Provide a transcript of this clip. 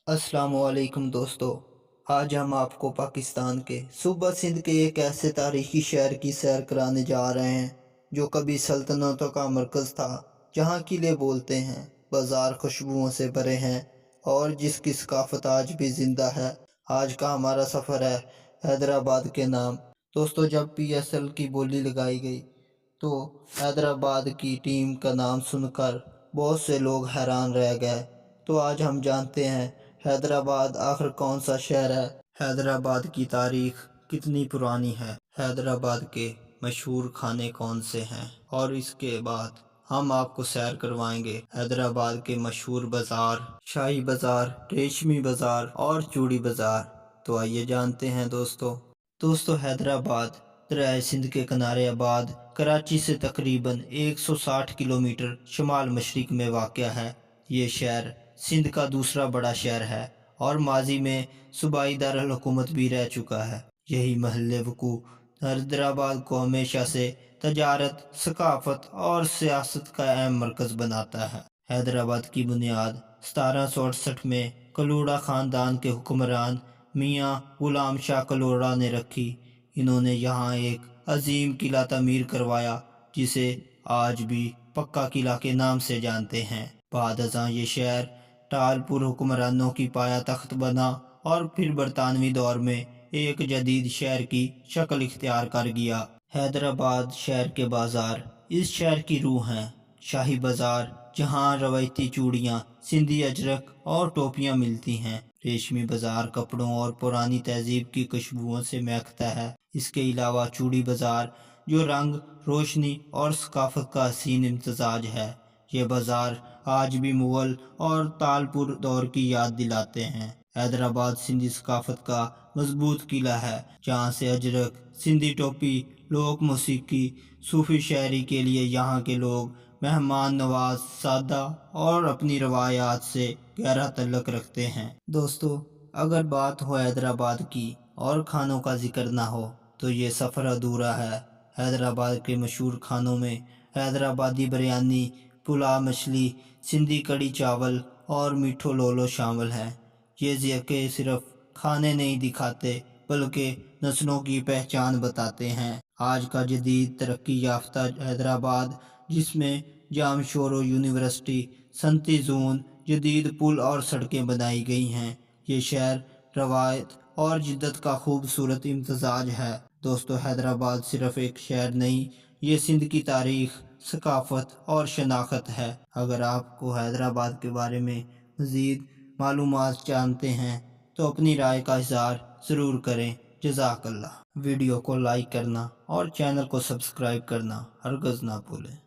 अस्सलाम वालेकुम दोस्तों। आज हम आपको पाकिस्तान के सूबा सिंध के एक ऐसे तारीखी शहर की सैर कराने जा रहे हैं जो कभी सल्तनतों का मरकज़ था, जहाँ किले बोलते हैं, बाज़ार खुशबुओं से भरे हैं और जिसकी सकाफत आज भी ज़िंदा है। आज का हमारा सफ़र है हैदराबाद के नाम। दोस्तों, जब PSL की बोली लगाई गई तो हैदराबाद की टीम का नाम सुनकर बहुत से लोग हैरान रह गए। तो आज हम जानते हैं हैदराबाद आखिर कौन सा शहर है, हैदराबाद की तारीख कितनी पुरानी है, हैदराबाद के मशहूर खाने कौन से हैं, और इसके बाद हम आपको सैर करवाएंगे हैदराबाद के मशहूर बाज़ार, शाही बाज़ार, रेशमी बाज़ार और चूड़ी बाज़ार। तो आइए जानते हैं दोस्तों हैदराबाद दरियाए सिंध के किनारे आबाद कराची से तकरीबन 160 किलोमीटर शुमाल मशरिक में वाक़या है। ये शहर सिंध का दूसरा बड़ा शहर है और माजी में सूबाई दारुल हुकूमत भी रह चुका है। यही महल वक़ू हैदराबाद को हमेशा से तजारत, सकाफ़त और सियासत का अहम मरकज़ बनाता है। हैदराबाद की बुनियाद 1768 में कलोड़ा ख़ानदान के हुक्मरान मियाँ ग़ुलाम शाह कलोड़ा ने रखी। इन्होंने यहाँ एक अजीम किला तमीर करवाया जिसे आज भी पक्का किला के नाम से जानते हैं। बाद अज़ां ये शहर टालपुर हुक्मरानों की पाया तख्त बना और फिर बरतानवी दौर में एक जदीद शहर की शक्ल इख्तियार कर गया। हैदराबाद शहर के बाज़ार इस शहर की रूह हैं। शाही बाज़ार जहाँ रवायती चूड़ियाँ, सिंधी अजरक और टोपियाँ मिलती हैं। रेशमी बाज़ार कपड़ों और पुरानी तहजीब की खुशबुओं से महकता है। इसके अलावा चूड़ी बाज़ार जो रंग, रोशनी और सकाफत का हसीन इम्तजाज है। ये बाज़ार आज भी मुग़ल और तालपुर दौर की याद दिलाते हैं। हैदराबाद सिंधी सकाफत का मजबूत किला है जहाँ से अजरक, सिंधी टोपी, लोक मौसीकी, सूफ़ी शायरी के लिए यहाँ के लोग मेहमान नवाज, सादा और अपनी रवायात से गहरा तल्लुक़ रखते हैं। दोस्तों, अगर बात हो हैदराबाद की और खानों का जिक्र ना हो तो ये सफ़र अधूरा है। हैदराबाद के मशहूर खानों में हैदराबादी बिरयानी, पुलाव मछली, सिंधी कड़ी चावल और मीठो लोलो शामिल हैं। ये ज़ायक़े सिर्फ खाने नहीं दिखाते बल्कि नस्लों की पहचान बताते हैं। आज का जदीद तरक्की याफ्ता हैदराबाद, जिसमें जामशोरो यूनिवर्सिटी, सनती जोन, जदीद पुल और सड़कें बनाई गई हैं, ये शहर रवायत और जिद्दत का खूबसूरत इम्तजाज है। दोस्तों, हैदराबाद सिर्फ एक शहर नहीं, ये सिंध की तारीख़, सकाफ़त और शनाख्त है। अगर आपको हैदराबाद के बारे में मज़ीद मालूमात जानते हैं तो अपनी राय का इज़हार ज़रूर करें। जज़ाकल्लाह। वीडियो को लाइक करना और चैनल को सब्सक्राइब करना हरगिज़ ना भूलें।